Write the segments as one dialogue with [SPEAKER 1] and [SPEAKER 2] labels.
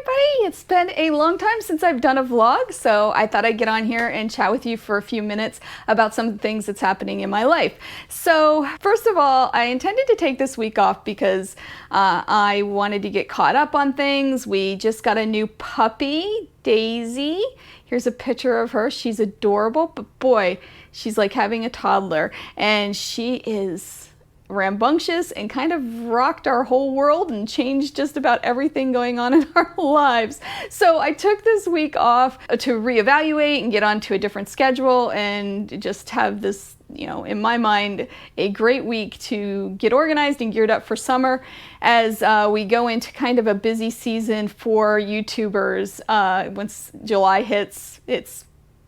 [SPEAKER 1] everybody! It's been a long time since I've done a vlog, so I thought I'd get on here and chat with you for a few minutes about some of the things that's happening in my life. So first of all, I intended to take this week off because I wanted to get caught up on things. We just got a new puppy, Daisy. Here's a picture of her. She's adorable, but boy, she's like having a toddler, and she is rambunctious and kind of rocked our whole world and changed just about everything going on in our lives. So I took this week off to reevaluate and get onto a different schedule and just have this, you know, in my mind, a great week to get organized and geared up for summer as we go into kind of a busy season for YouTubers. Once July hits, it's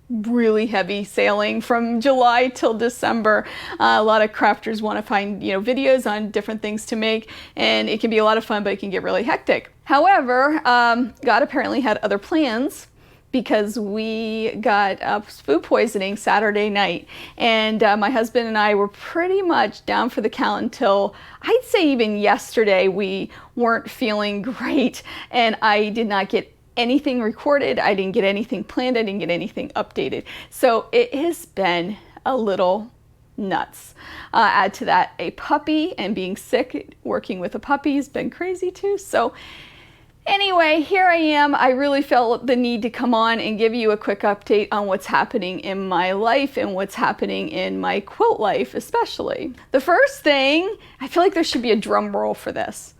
[SPEAKER 1] really heavy sailing from July till December. A lot of crafters want to find, you know, videos on different things to make, and it can be a lot of fun, but it can get really hectic. However, God apparently had other plans because we got food poisoning Saturday night, and my husband and I were pretty much down for the count until I'd say even yesterday. We weren't feeling great, and I did not get anything recorded. I didn't get anything planned. I didn't get anything updated. So it has been a little nuts. Add to that a puppy, and being sick, working with a puppy has been crazy too. So anyway, here I am. I really felt the need to come on and give you a quick update on what's happening in my life and what's happening in my quilt life especially. The first thing, I feel like there should be a drum roll for this.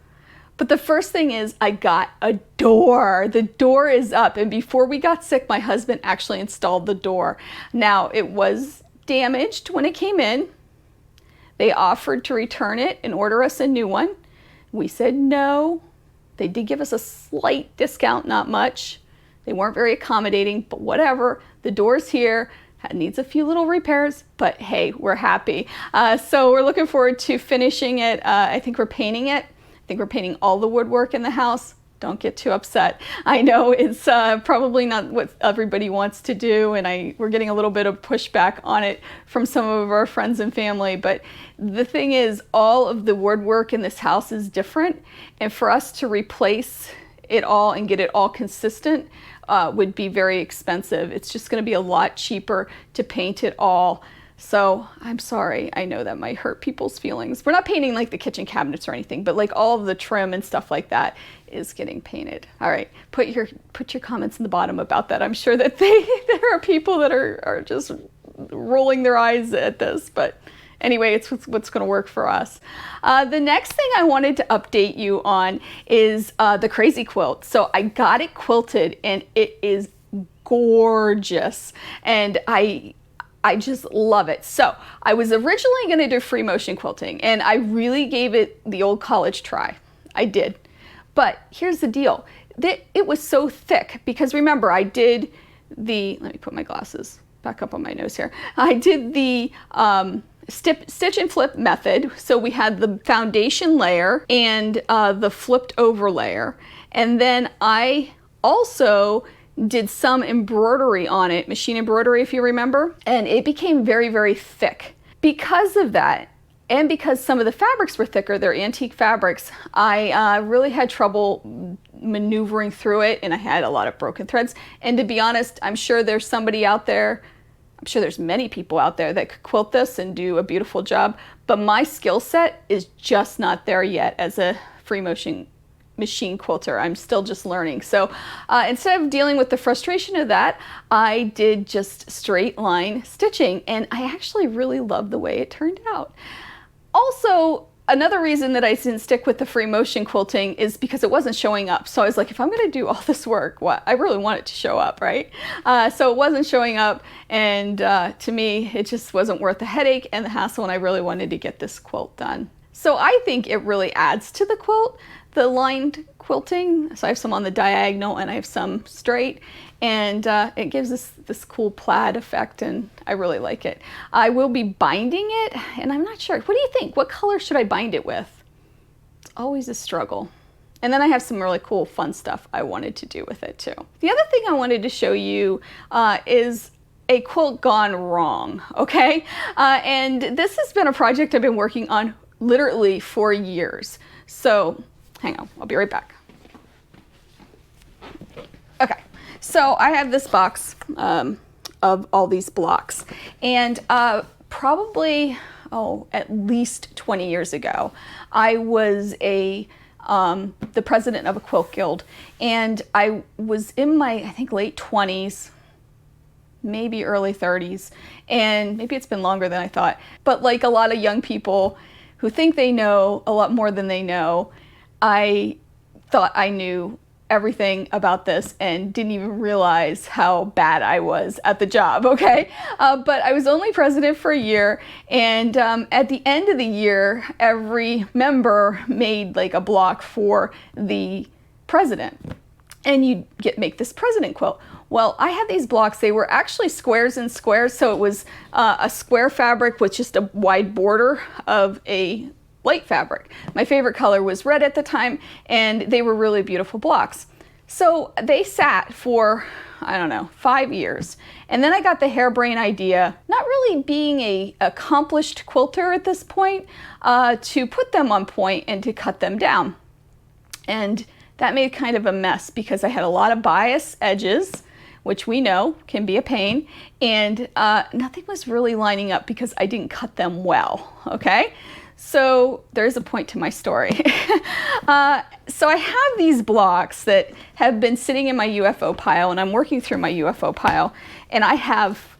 [SPEAKER 1] But the first thing is I got a door. The door is up, and before we got sick, my husband actually installed the door. Now, it was damaged when it came in. They offered to return it and order us a new one. We said no. They did give us a slight discount, not much. They weren't very accommodating, but whatever. The door's here. It needs a few little repairs, but hey, we're happy. So we're looking forward to finishing it. I think we're painting it. I think we're painting all the woodwork in the house. Don't get too upset. I know it's probably not what everybody wants to do, and we're getting a little bit of pushback on it from some of our friends and family, but the thing is, all of the woodwork in this house is different, and for us to replace it all and get it all consistent would be very expensive. It's just going to be a lot cheaper to paint it all. So I'm sorry, I know that might hurt people's feelings. We're not painting like the kitchen cabinets or anything, but like all of the trim and stuff like that is getting painted. All right, put your comments in the bottom about that. I'm sure that there are people that are just rolling their eyes at this, but anyway, it's what's going to work for us. The next thing I wanted to update you on is the crazy quilt. So I got it quilted, and it is gorgeous, and I just love it. So I was originally going to do free motion quilting, and I really gave it the old college try. I did. But here's the deal. It was so thick because remember, I did let me put my glasses back up on my nose here. I did the stitch and flip method. So we had the foundation layer and the flipped over layer. And then I also did some embroidery on it, machine embroidery if you remember, and it became very, very thick. Because of that, and because some of the fabrics were thicker, they're antique fabrics, I really had trouble maneuvering through it, and I had a lot of broken threads. And to be honest, I'm sure there's somebody out there, I'm sure there's many people out there that could quilt this and do a beautiful job, but my skill set is just not there yet as a free motion machine quilter. I'm still just learning. So instead of dealing with the frustration of that, I did just straight line stitching, and I actually really love the way it turned out. Also, another reason that I didn't stick with the free motion quilting is because it wasn't showing up. So I was like, if I'm going to do all this work, I really want it to show up, right? So it wasn't showing up, and to me, it just wasn't worth the headache and the hassle, and I really wanted to get this quilt done. So I think it really adds to the quilt, the lined quilting. So I have some on the diagonal and I have some straight, and it gives this cool plaid effect, and I really like it. I will be binding it, and I'm not sure. What do you think? What color should I bind it with? It's always a struggle. And then I have some really cool fun stuff I wanted to do with it too. The other thing I wanted to show you is a quilt gone wrong, okay? And this has been a project I've been working on literally for years. So hang on, I'll be right back. So I have this box of all these blocks, and probably, at least 20 years ago, I was the president of a quilt guild, and I was in my, I think, late 20s, maybe early 30s, and maybe it's been longer than I thought. But like a lot of young people who think they know a lot more than they know, I thought I knew everything about this and didn't even realize how bad I was at the job, okay? But I was only president for a year, and at the end of the year, every member made like a block for the president, and you make this president quilt. Well, I had these blocks. They were actually squares and squares, so it was a square fabric with just a wide border of a light fabric. My favorite color was red at the time, and they were really beautiful blocks. So they sat for, I don't know, 5 years. And then I got the harebrained idea, not really being an accomplished quilter at this point, to put them on point and to cut them down. And that made kind of a mess because I had a lot of bias edges, which we know can be a pain, and nothing was really lining up because I didn't cut them well, okay? So there's a point to my story. So I have these blocks that have been sitting in my UFO pile, and I'm working through my UFO pile, and I have,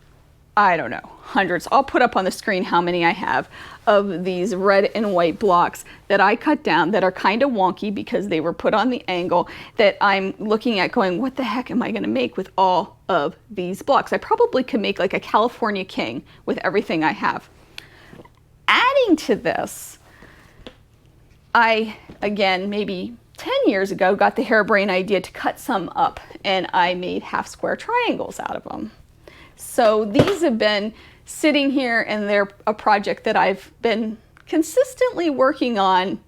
[SPEAKER 1] I don't know, hundreds. I'll put up on the screen how many I have of these red and white blocks that I cut down that are kind of wonky because they were put on the angle, that I'm looking at going, what the heck am I going to make with all of these blocks? I probably could make like a California king with everything I have. Adding to this, I, again, maybe 10 years ago, got the harebrained idea to cut some up, and I made half square triangles out of them. So these have been sitting here, and they're a project that I've been consistently working on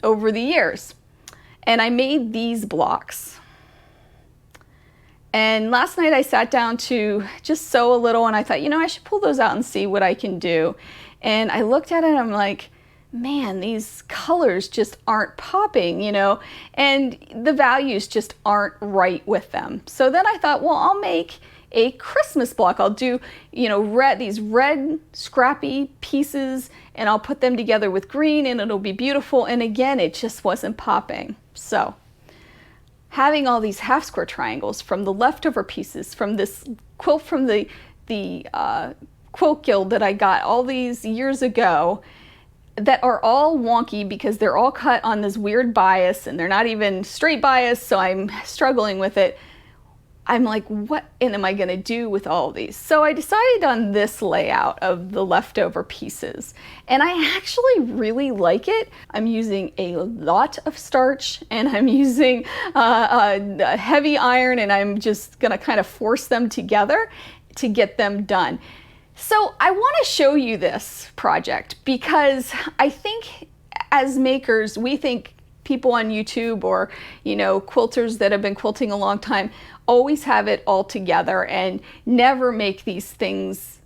[SPEAKER 1] over the years. And I made these blocks. And last night I sat down to just sew a little, and I thought, I should pull those out and see what I can do. And I looked at it and I'm like, man, these colors just aren't popping, and the values just aren't right with them. So then I thought, well, I'll make a Christmas block. I'll do, these red scrappy pieces, and I'll put them together with green, and it'll be beautiful. And again, it just wasn't popping. So having all these half square triangles from the leftover pieces from this quilt from the quilt guild that I got all these years ago, that are all wonky because they're all cut on this weird bias, and they're not even straight bias, so I'm struggling with it. I'm like, what am I going to do with all of these? So I decided on this layout of the leftover pieces, and I actually really like it. I'm using a lot of starch, and I'm using a heavy iron, and I'm just going to kind of force them together to get them done. So I want to show you this project because I think as makers, we think people on YouTube or, quilters that have been quilting a long time always have it all together and never make mistakes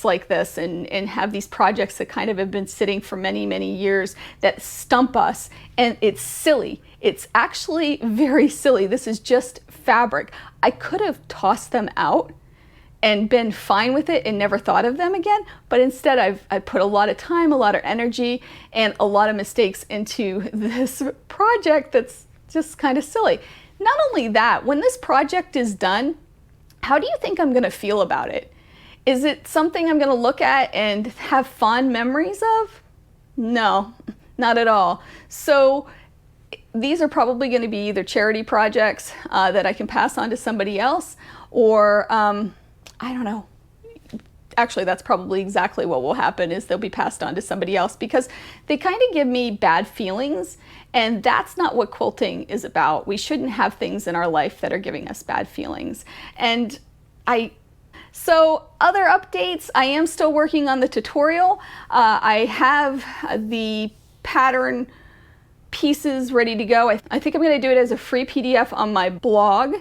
[SPEAKER 1] like this and have these projects that kind of have been sitting for many, many years that stump us. And it's silly. It's actually very silly. This is just fabric. I could have tossed them out and been fine with it and never thought of them again. But instead I put a lot of time, a lot of energy, and a lot of mistakes into this project that's just kind of silly. Not only that, when this project is done, how do you think I'm gonna feel about it? Is it something I'm gonna look at and have fond memories of? No, not at all. So these are probably gonna be either charity projects that I can pass on to somebody else, or I don't know. Actually, that's probably exactly what will happen, is they'll be passed on to somebody else because they kind of give me bad feelings, and that's not what quilting is about. We shouldn't have things in our life that are giving us bad feelings. So other updates, I am still working on the tutorial. I have the pattern pieces ready to go. I think I'm going to do it as a free PDF on my blog,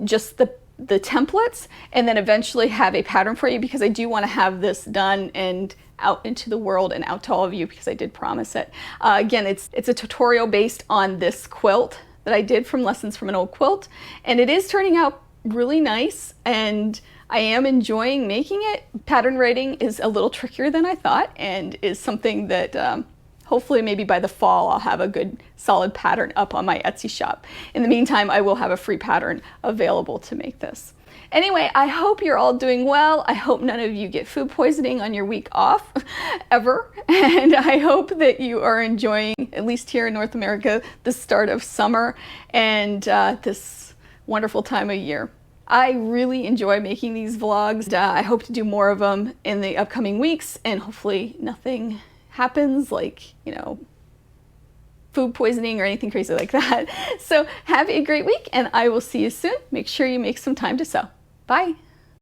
[SPEAKER 1] just the templates, and then eventually have a pattern for you because I do want to have this done and out into the world and out to all of you because I did promise it. Again, it's a tutorial based on this quilt that I did from lessons from an old quilt, and it is turning out really nice, and I am enjoying making it. Pattern writing is a little trickier than I thought, and is something that hopefully maybe by the fall I'll have a good solid pattern up on my Etsy shop. In the meantime, I will have a free pattern available to make this. Anyway, I hope you're all doing well. I hope none of you get food poisoning on your week off, ever. And I hope that you are enjoying, at least here in North America, the start of summer and this wonderful time of year. I really enjoy making these vlogs. I hope to do more of them in the upcoming weeks, and hopefully nothing happens like, you know, food poisoning or anything crazy like that. So have a great week, and I will see you soon. Make sure you make some time to sew. Bye.